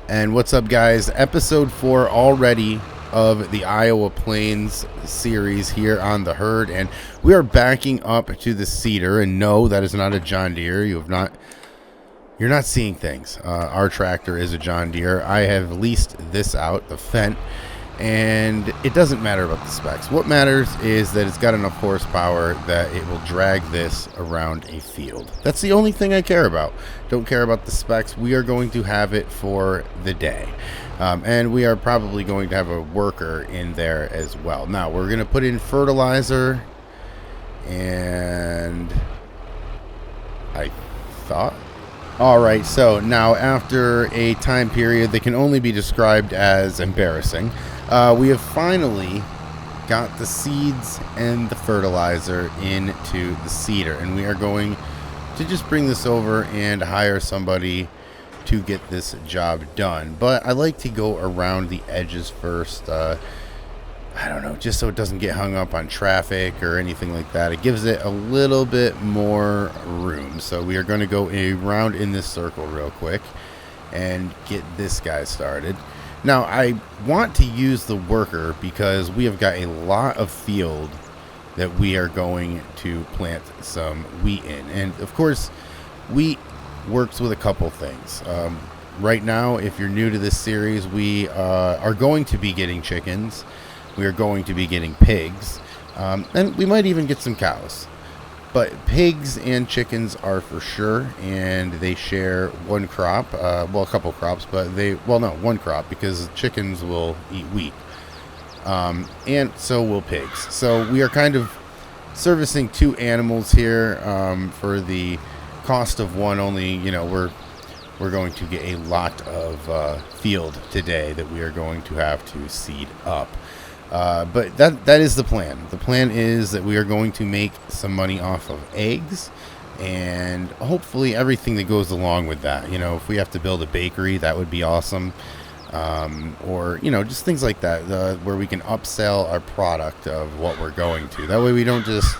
And what's up, guys? Episode 4 already of the Iowa Plains series here on the herd, and we are backing up to the Cedar. And no, that is not a John Deere. You're not seeing things. Our tractor is a John Deere. I have leased this out, the Fendt, and it doesn't matter about the specs. What matters is that it's got enough horsepower that it will drag this around a field. That's the only thing I care about. Don't care about the specs. We are going to have it for the day. And we are probably going to have a worker in there as well. Now, we're going to put in fertilizer, and I thought... Alright, so now after a time period that can only be described as embarrassing, we have finally got the seeds and the fertilizer into the Cedar, and we are going to just bring this over and hire somebody to get this job done. But I like to go around the edges first, I don't know, just so it doesn't get hung up on traffic or anything like that. It gives it a little bit more room. So we are going to go around in this circle real quick and get this guy started. Now, I want to use the worker because we have got a lot of field that we are going to plant some wheat in. And of course, wheat works with a couple things. Right now, if you're new to this series, we are going to be getting chickens. We are going to be getting pigs, and we might even get some cows. But pigs and chickens are for sure, and they share one crop. Well, a couple crops, but one crop, because chickens will eat wheat, and so will pigs. So we are kind of servicing two animals here for the cost of one. Only, we're going to get a lot of field today that we are going to have to seed up. But that is the plan. The plan is that we are going to make some money off of eggs and hopefully everything that goes along with that. If we have to build a bakery, that would be awesome. Or, just things like that, where we can upsell our product of what we're going to. That way we don't just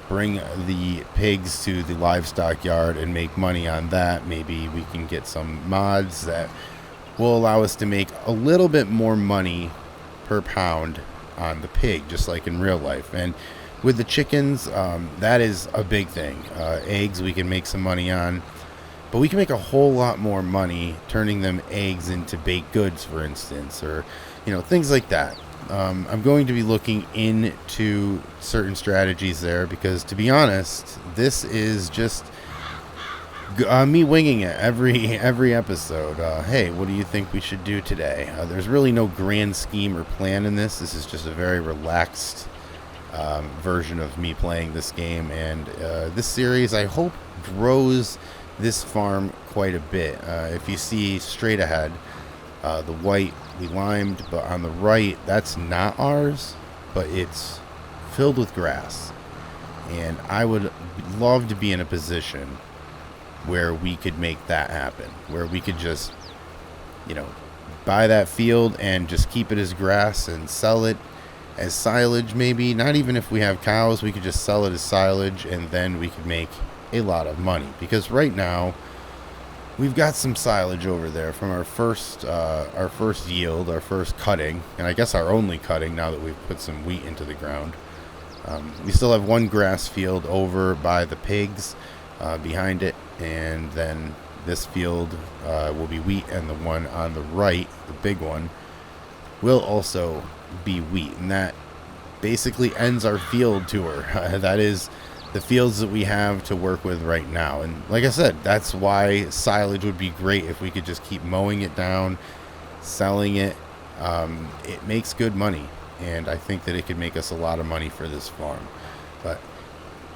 bring the pigs to the livestock yard and make money on that. Maybe we can get some mods that will allow us to make a little bit more money per pound on the pig, just like in real life. And with the chickens, that is a big thing. Eggs we can make some money on, but we can make a whole lot more money turning them eggs into baked goods, for instance, or things like that. I'm going to be looking into certain strategies there because, to be honest, this is just me winging it every episode. Hey, what do you think we should do today? There's really no grand scheme or plan in this. This is just a very relaxed version of me playing this game, and this series, I hope, grows this farm quite a bit. If you see straight ahead, the white we limed, but on the right, that's not ours, but it's filled with grass. And I would love to be in a position where we could make that happen, where we could just, buy that field and just keep it as grass and sell it as silage. Maybe not even if we have cows, we could just sell it as silage, and then we could make a lot of money. Because right now we've got some silage over there from our first yield, our first cutting, and I guess our only cutting now that we've put some wheat into the ground. We still have one grass field over by the pigs behind it, and then this field will be wheat, and the one on the right, the big one, will also be wheat. And that basically ends our field tour. That is the fields that we have to work with right now. And like I said, that's why silage would be great. If we could just keep mowing it down, selling it, it makes good money, and I think that it could make us a lot of money for this farm. But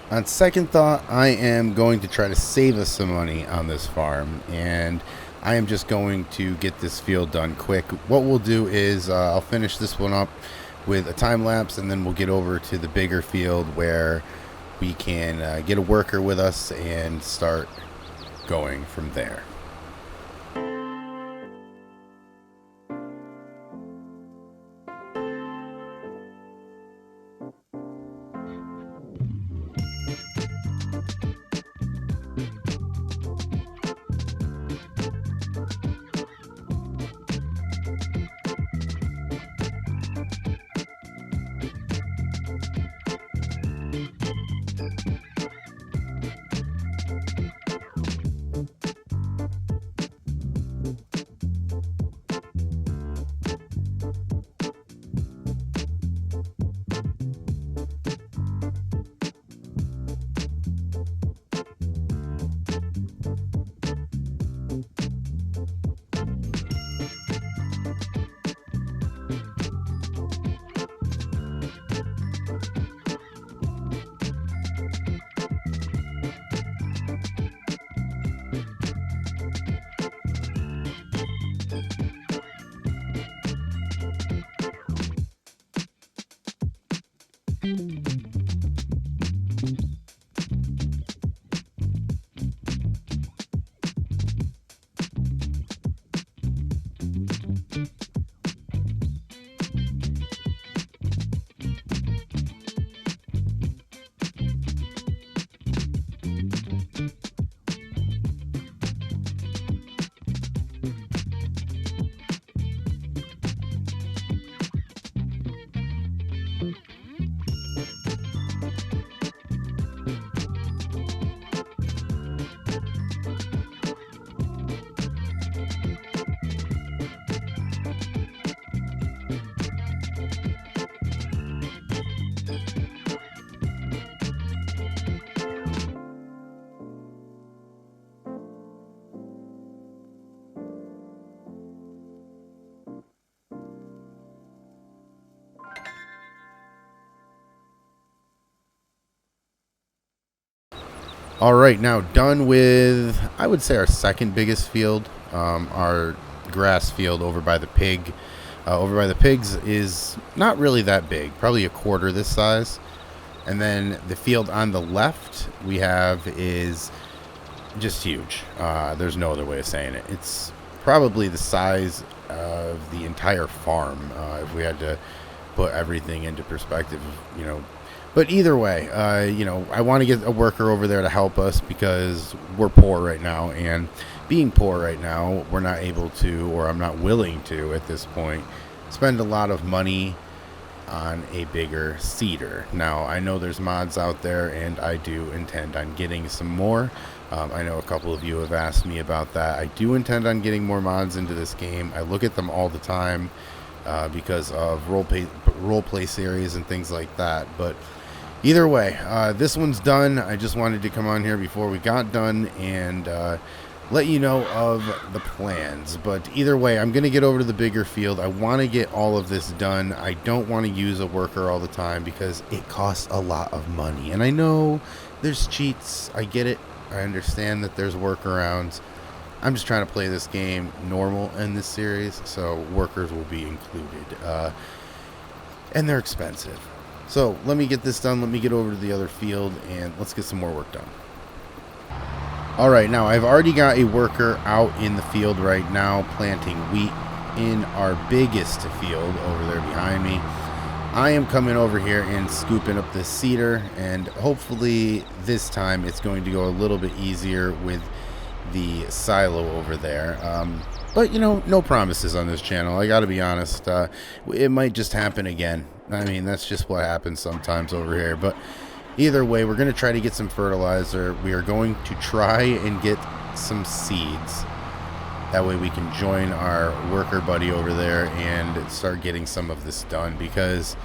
on second thought, I am going to try to save us some money on this farm, and I am just going to get this field done quick. What we'll do is I'll finish this one up with a time lapse, and then we'll get over to the bigger field where we can get a worker with us and start going from there. All right, now done with, I would say, our second biggest field, our grass field over by the pig. Over by the pigs is not really that big, probably a quarter this size. And then the field on the left we have is just huge. There's no other way of saying it. It's probably the size of the entire farm, if we had to put everything into perspective, you know. But either way, you know, I want to get a worker over there to help us because we're poor right now. And being poor right now, we're not able to, or I'm not willing to at this point, spend a lot of money on a bigger seeder. Now, I know there's mods out there, and I do intend on getting some more. I know a couple of you have asked me about that. I do intend on getting more mods into this game. I look at them all the time because of role play series and things like that. But either way, this one's done. I just wanted to come on here before we got done and let you know of the plans. But either way, I'm going to get over to the bigger field. I want to get all of this done. I don't want to use a worker all the time because it costs a lot of money. And I know there's cheats. I get it. I understand that there's workarounds. I'm just trying to play this game normal in this series, so workers will be included. And they're expensive. So let me get this done. Let me get over to the other field and let's get some more work done. Alright, now I've already got a worker out in the field right now planting wheat in our biggest field over there behind me. I am coming over here and scooping up this cedar, and hopefully this time it's going to go a little bit easier with the silo over there. But, you know, no promises on this channel. I gotta be honest. It might just happen again. I mean, that's just what happens sometimes over here. But either way, we're going to try to get some fertilizer. We are going to try and get some seeds. That way we can join our worker buddy over there and start getting some of this done, because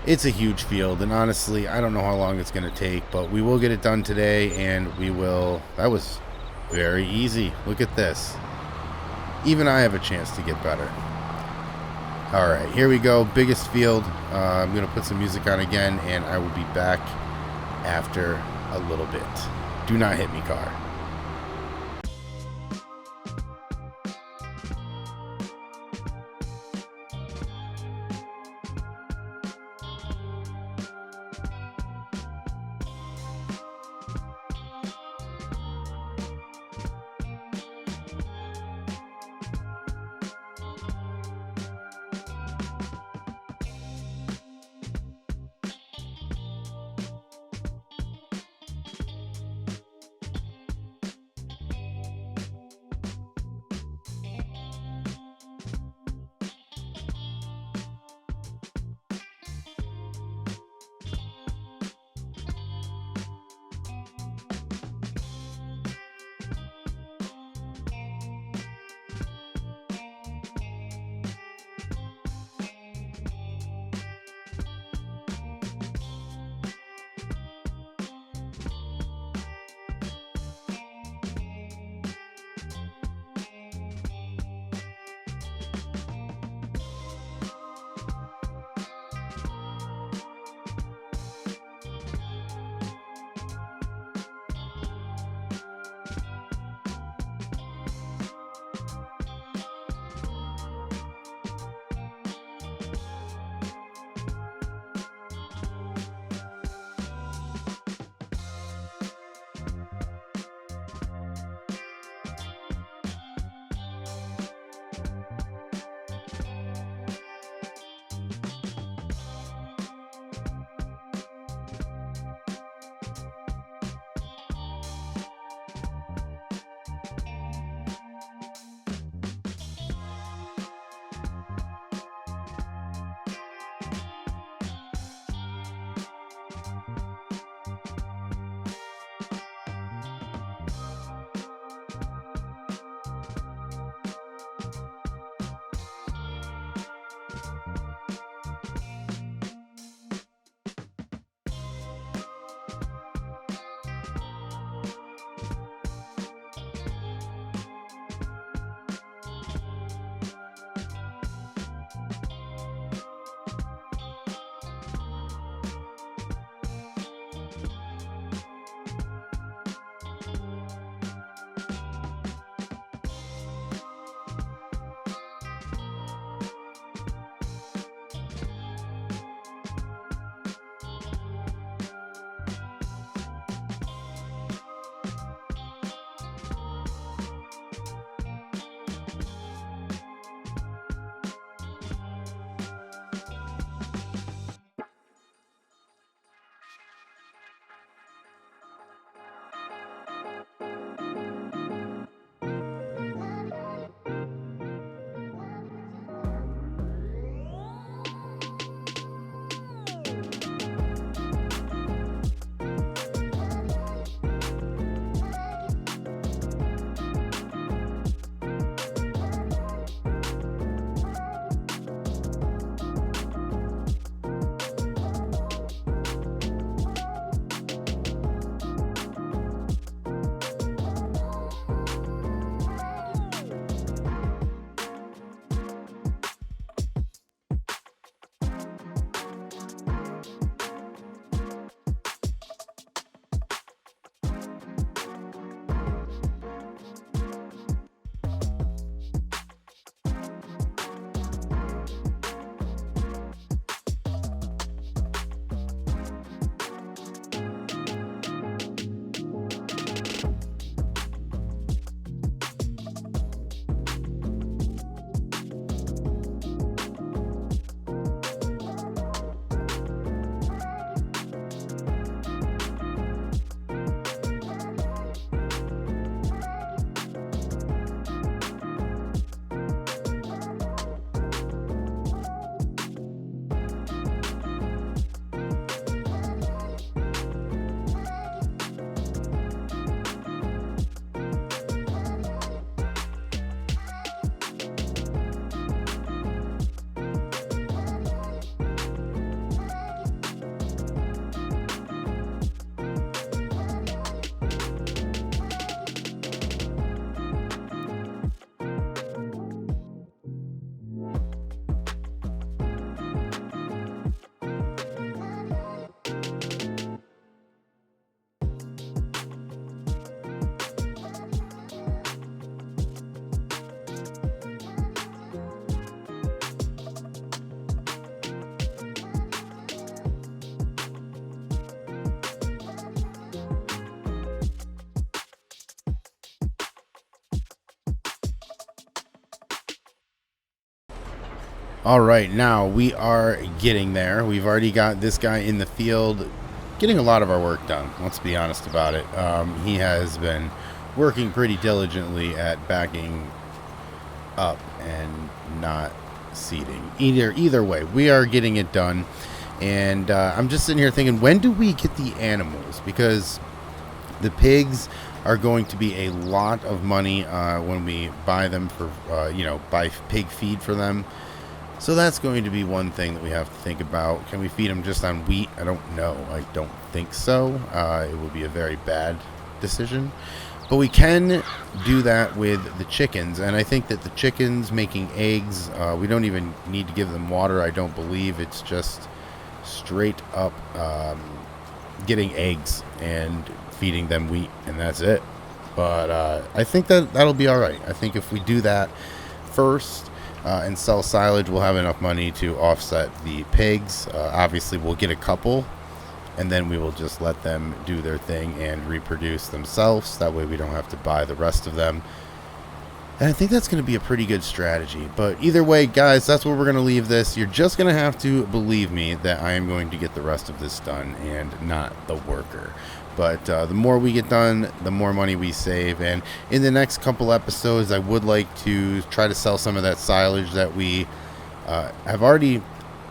it's a huge field, and honestly, I don't know how long it's going to take, but we will get it done today, and we will. That was very easy. Look at this. Even I have a chance to get better. Alright, here we go. Biggest field. I'm going to put some music on again, and I will be back after a little bit. Do not hit me, car. All right, now we are getting there. We've already got this guy in the field getting a lot of our work done. Let's be honest about it. He has been working pretty diligently at backing up and not seeding. Either way, we are getting it done. And I'm just sitting here thinking, when do we get the animals? Because the pigs are going to be a lot of money when we buy them for, buy pig feed for them. So that's going to be one thing that we have to think about. Can we feed them just on wheat? I don't know. I don't think so. It would be a very bad decision. But we can do that with the chickens. And I think that the chickens making eggs, we don't even need to give them water, I don't believe. It's just straight up getting eggs and feeding them wheat, and that's it. But I think that'll be all right. I think if we do that first, and sell silage, we'll have enough money to offset the pigs. Obviously, we'll get a couple, and then we will just let them do their thing and reproduce themselves. That way we don't have to buy the rest of them. And I think that's going to be a pretty good strategy. But either way, guys, that's where we're going to leave this. You're just going to have to believe me that I am going to get the rest of this done and not the worker. But the more we get done, the more money we save. And in the next couple episodes, I would like to try to sell some of that silage that we have already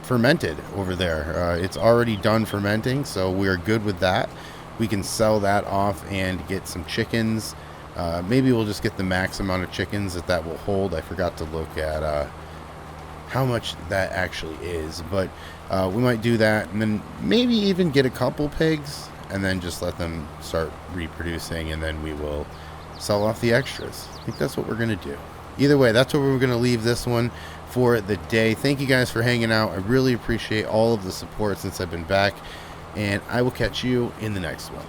fermented over there. It's already done fermenting, so we're good with that. We can sell that off and get some chickens. Maybe we'll just get the max amount of chickens that will hold. I forgot to look at how much that actually is. But we might do that, and then maybe even get a couple pigs, and then just let them start reproducing, and then we will sell off the extras. I think that's what we're going to do. Either way, that's where we're going to leave this one for the day. Thank you guys for hanging out. I really appreciate all of the support since I've been back, and I will catch you in the next one.